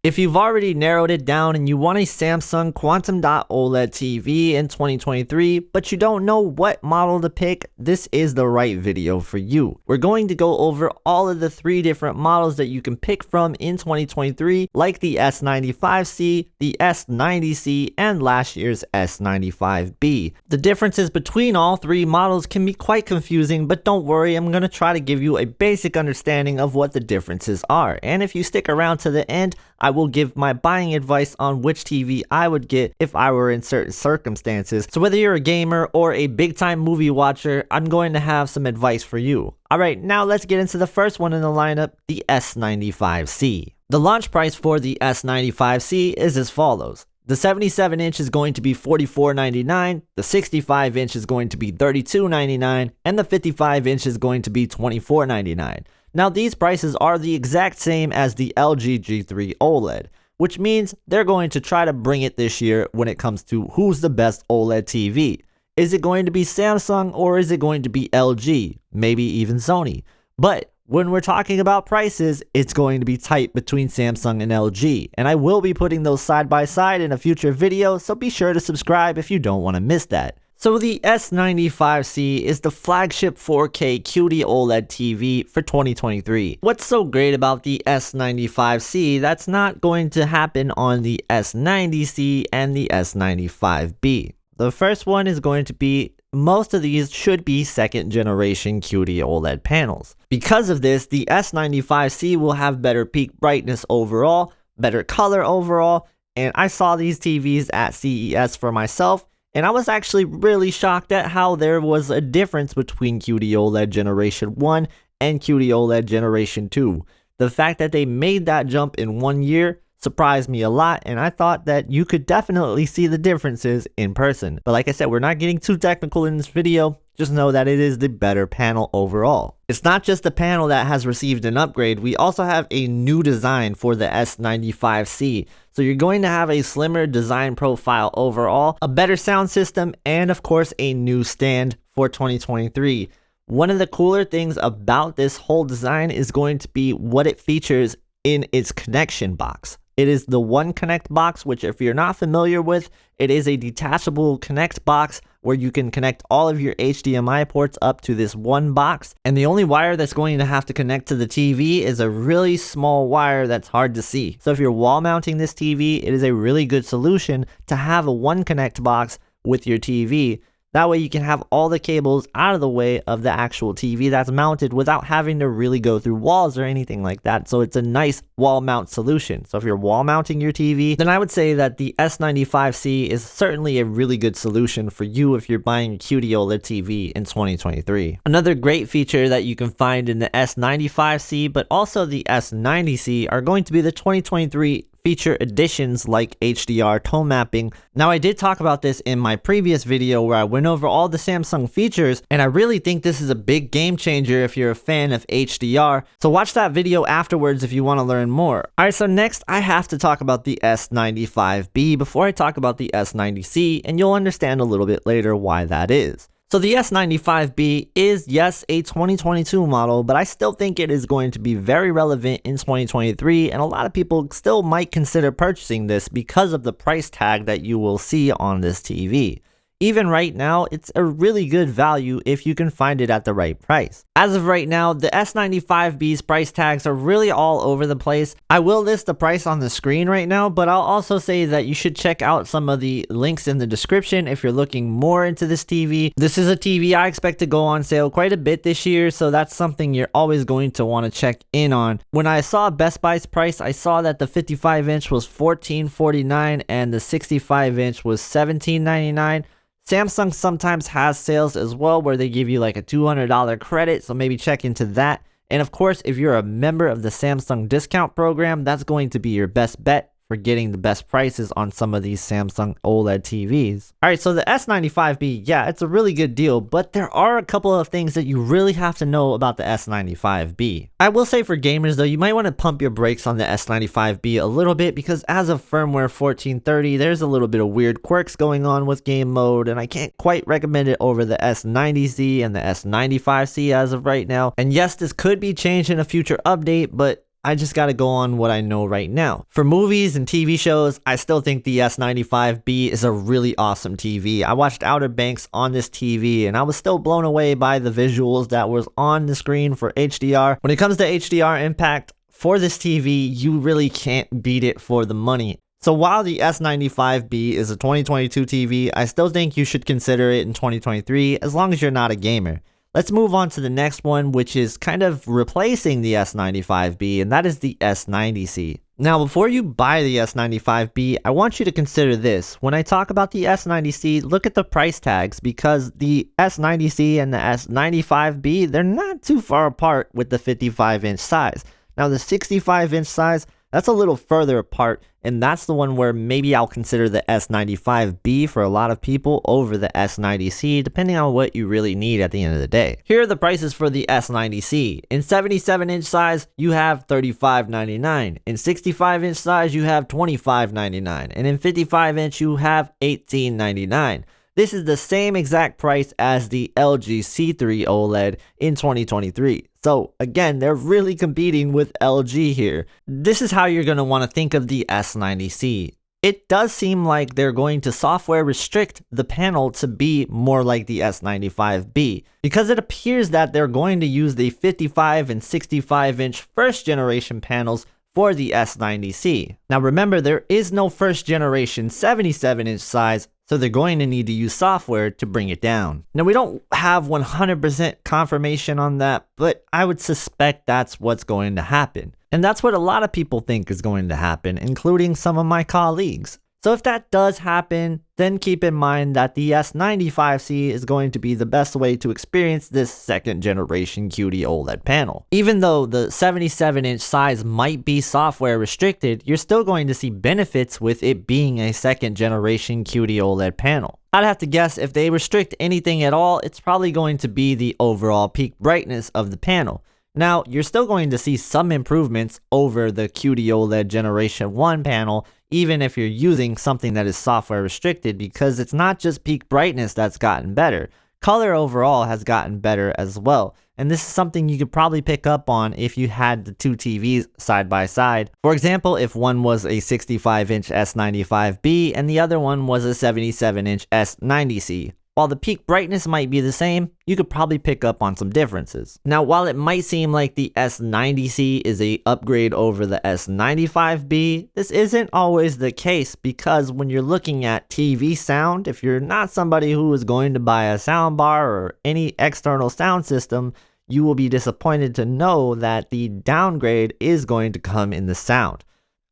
If you've already narrowed it down and you want a Samsung Quantum.OLED TV in 2023, but you don't know what model to pick, this is the right video for you. We're going to go over all of the 3 different models that you can pick from in 2023, like the S95C, the S90C, and last year's S95B. The differences between all 3 models can be quite confusing, but don't worry, I'm going to try to give you a basic understanding of what the differences are. And if you stick around to the end, I will give my buying advice on which TV I would get if I were in certain circumstances. So whether you're a gamer or a big time movie watcher, I'm going to have some advice for you. Alright, now let's get into the first one in the lineup, the S95C. The launch price for the S95C is as follows. The 77-inch is going to be $44.99, the 65-inch is going to be $32.99, and the 55-inch is going to be $24.99. Now these prices are the exact same as the LG G3 OLED, which means they're going to try to bring it this year when it comes to who's the best OLED TV. Is it going to be Samsung or is it going to be LG? Maybe even Sony. But when we're talking about prices, it's going to be tight between Samsung and LG, and I will be putting those side by side in a future video, so be sure to subscribe if you don't want to miss that. So the S95C is the flagship 4K QD-OLED TV for 2023. What's so great about the S95C that's not going to happen on the S90C and the S95B? The first one is going to be most of these should be 2nd generation QD-OLED panels. Because of this, the S95C will have better peak brightness overall, better color overall, and I saw these TVs at CES for myself, and I was actually really shocked at how there was a difference between QD-OLED Generation 1 and QD-OLED Generation 2. The fact that they made that jump in 1 year surprised me a lot, and I thought that you could definitely see the differences in person. But like I said, we're not getting too technical in this video. Just know that it is the better panel overall. It's not just the panel that has received an upgrade, we also have a new design for the S95C. So you're going to have a slimmer design profile overall, a better sound system, and of course a new stand for 2023. One of the cooler things about this whole design is going to be what it features in its connection box. It is the One Connect box, which if you're not familiar with, it is a detachable connect box where you can connect all of your HDMI ports up to this one box. And the only wire that's going to have to connect to the TV is a really small wire that's hard to see. So if you're wall mounting this TV, it is a really good solution to have a One Connect box with your TV. That way you can have all the cables out of the way of the actual TV that's mounted without having to really go through walls or anything like that. So it's a nice wall mount solution. So if you're wall mounting your TV, then I would say that the S95C is certainly a really good solution for you if you're buying a QD-OLED TV in 2023. Another great feature that you can find in the S95C, but also the S90C, are going to be the 2023 feature additions like HDR tone mapping. Now I did talk about this in my previous video where I went over all the Samsung features, and I really think this is a big game changer if you're a fan of HDR. So watch that video afterwards if you want to learn more. Alright, so next I have to talk about the S95B before I talk about the S90C, and you'll understand a little bit later why that is. So the S95B is, yes, a 2022 model, but I still think it is going to be very relevant in 2023, and a lot of people still might consider purchasing this because of the price tag that you will see on this TV. Even right now, it's a really good value if you can find it at the right price. As of right now, the S95B's price tags are really all over the place. I will list the price on the screen right now, but I'll also say that you should check out some of the links in the description if you're looking more into this TV. This is a TV I expect to go on sale quite a bit this year, so that's something you're always going to want to check in on. When I saw Best Buy's price, I saw that the 55-inch was $14.49 and the 65-inch was $17.99. Samsung sometimes has sales as well where they give you like a $200 credit, so maybe check into that. And of course, if you're a member of the Samsung discount program, that's going to be your best bet for getting the best prices on some of these Samsung OLED TVs. Alright, so the S95B, yeah, it's a really good deal, but there are a couple of things that you really have to know about the S95B. I will say for gamers though, you might want to pump your brakes on the S95B a little bit because as of firmware 1430, there's a little bit of weird quirks going on with game mode, and I can't quite recommend it over the S90C and the S95C as of right now. And yes, this could be changed in a future update, but I just gotta go on what I know right now. For movies and TV shows, I still think the S95B is a really awesome TV. I watched Outer Banks on this TV and I was still blown away by the visuals that was on the screen for HDR. When it comes to HDR impact for this TV, you really can't beat it for the money. So while the S95B is a 2022 TV, I still think you should consider it in 2023 as long as you're not a gamer. Let's move on to the next one, which is kind of replacing the S95B, and that is the S90C. Now, before you buy the S95B, I want you to consider this. When I talk about the S90C, look at the price tags, because the S90C and the S95B, they're not too far apart with the 55-inch size. Now, the 65-inch size, that's a little further apart, and that's the one where maybe I'll consider the S95B for a lot of people over the S90C, depending on what you really need at the end of the day. Here are the prices for the S90C. In 77-inch size, you have $35.99. In 65-inch size, you have $25.99. And in 55-inch, you have $18.99. This is the same exact price as the LG C3 OLED in 2023. So again, they're really competing with LG here. This is how you're going to want to think of the S90C. It does seem like they're going to software restrict the panel to be more like the S95B, because it appears that they're going to use the 55 and 65-inch first generation panels for the S90C. Now remember, there is no first generation 77-inch size, so they're going to need to use software to bring it down. Now, we don't have 100% confirmation on that, but I would suspect that's what's going to happen. And that's what a lot of people think is going to happen, including some of my colleagues. So if that does happen, then keep in mind that the S95C is going to be the best way to experience this second generation QD-OLED panel. Even though the 77-inch size might be software restricted, you're still going to see benefits with it being a second generation QD-OLED panel. I'd have to guess if they restrict anything at all, it's probably going to be the overall peak brightness of the panel. Now, you're still going to see some improvements over the QD-OLED Generation 1 panel, even if you're using something that is software restricted, because it's not just peak brightness that's gotten better. Color overall has gotten better as well, and this is something you could probably pick up on if you had the two TVs side by side. For example, if one was a 65-inch S95B and the other one was a 77-inch S90C. While the peak brightness might be the same, you could probably pick up on some differences. Now, while it might seem like the S90C is an upgrade over the S95B, this isn't always the case, because when you're looking at TV sound, if you're not somebody who is going to buy a soundbar or any external sound system, you will be disappointed to know that the downgrade is going to come in the sound.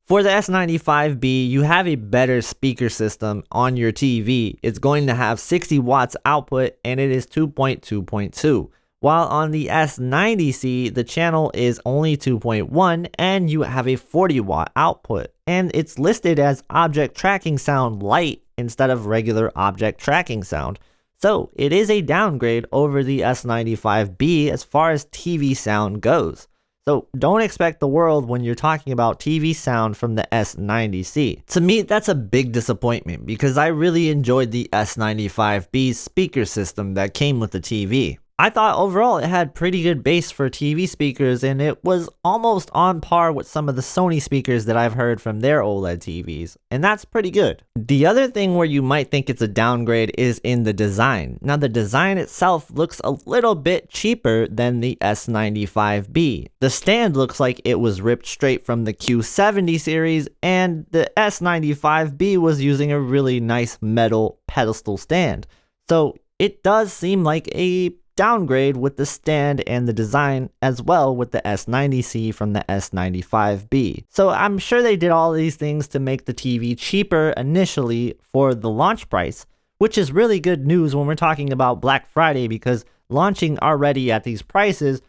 For the S95B, you have a better speaker system on your TV. It's going to have 60 watts output and it is 2.2.2. While on the S90C, the channel is only 2.1 and you have a 40 watt output. And it's listed as object tracking sound light instead of regular object tracking sound. So it is a downgrade over the S95B as far as TV sound goes. So don't expect the world when you're talking about TV sound from the S90C. To me, that's a big disappointment because I really enjoyed the S95B's speaker system that came with the TV. I thought overall it had pretty good bass for TV speakers, and it was almost on par with some of the Sony speakers that I've heard from their OLED TVs, and that's pretty good. The other thing where you might think it's a downgrade is in the design. Now, the design itself looks a little bit cheaper than the S95B. The stand looks like it was ripped straight from the Q70 series, and the S95B was using a really nice metal pedestal stand. So it does seem like a downgrade with the stand and the design as well with the S90C from the S95B. So I'm sure they did all these things to make the TV cheaper initially for the launch price, which is really good news when we're talking about Black Friday, because launching already at these prices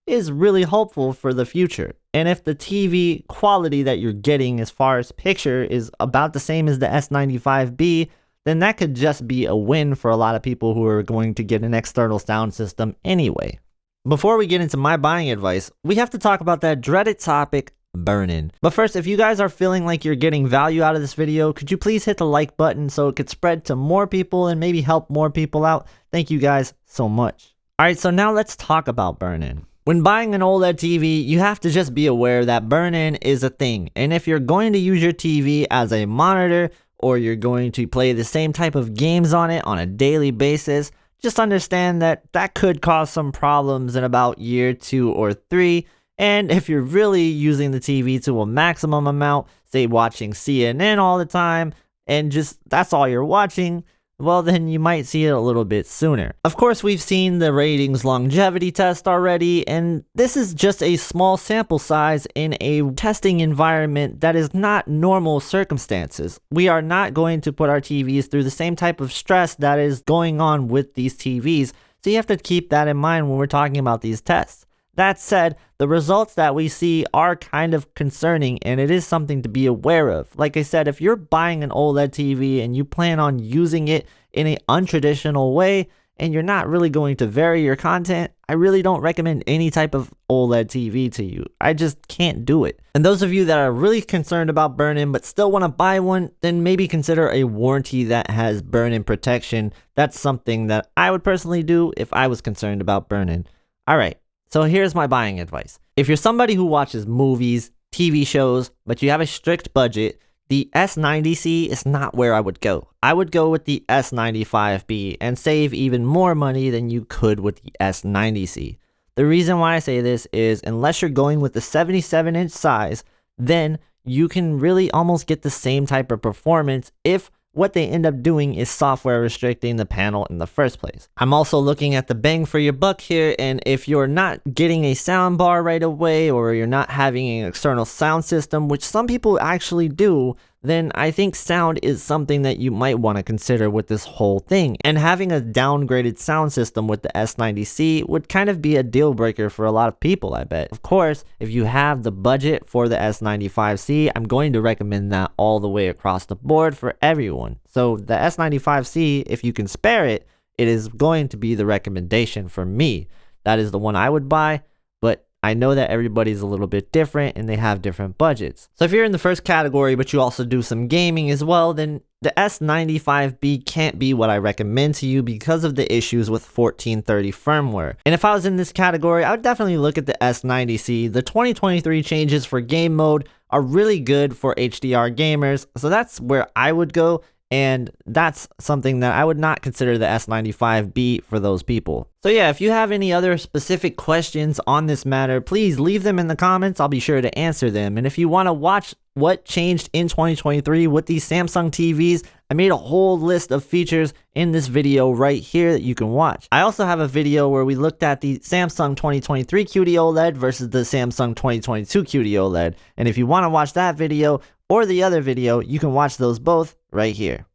is really hopeful for the future. And if the TV quality that you're getting as far as picture is about the same as the S95B, then that could just be a win for a lot of people who are going to get an external sound system anyway. Before we get into my buying advice, we have to talk about that dreaded topic, burn-in. But first, if you guys are feeling like you're getting value out of this video, could you please hit the like button so it could spread to more people and maybe help more people out? Thank you guys so much. Alright, so now let's talk about burn-in. When buying an OLED TV, you have to just be aware that burn-in is a thing, and if you're going to use your TV as a monitor, or you're going to play the same type of games on it on a daily basis, just understand that that could cause some problems in about year 2 or 3. And if you're really using the TV to a maximum amount, say watching CNN all the time, and just that's all you're watching, well then you might see it a little bit sooner. Of course, we've seen the ratings longevity test already, and this is just a small sample size in a testing environment that is not normal circumstances. We are not going to put our TVs through the same type of stress that is going on with these TVs, so you have to keep that in mind when we're talking about these tests. That said, the results that we see are kind of concerning, and it is something to be aware of. Like I said, if you're buying an OLED TV and you plan on using it in an untraditional way, and you're not really going to vary your content, I really don't recommend any type of OLED TV to you. I just can't do it. And those of you that are really concerned about burn-in but still want to buy one, then maybe consider a warranty that has burn-in protection. That's something that I would personally do if I was concerned about burn-in. Alright. So here's my buying advice. If you're somebody who watches movies, TV shows, but you have a strict budget, the S90C is not where I would go. I would go with the S95B and save even more money than you could with the S90C. The reason why I say this is unless you're going with the 77-inch size, then you can really almost get the same type of performance if what they end up doing is software restricting the panel in the first place. I'm also looking at the bang for your buck here, and if you're not getting a sound bar right away, or you're not having an external sound system, which some people actually do, then I think sound is something that you might want to consider with this whole thing. And having a downgraded sound system with the S90C would kind of be a deal breaker for a lot of people, I bet. Of course, if you have the budget for the S95C, I'm going to recommend that all the way across the board for everyone. So the S95C, if you can spare it, it is going to be the recommendation for me. That is the one I would buy, but I know that everybody's a little bit different and they have different budgets. So if you're in the first category, but you also do some gaming as well, then the S95B can't be what I recommend to you because of the issues with 1430 firmware. And if I was in this category, I would definitely look at the S90C. The 2023 changes for game mode are really good for HDR gamers, so that's where I would go. And that's something that I would not consider the S95B for those people. So yeah, if you have any other specific questions on this matter, please leave them in the comments. I'll be sure to answer them. And if you want to watch what changed in 2023 with these Samsung TVs, I made a whole list of features in this video right here that you can watch. I also have a video where we looked at the Samsung 2023 QD-OLED versus the Samsung 2022 QD-OLED. And if you want to watch that video or the other video, you can watch those both right here.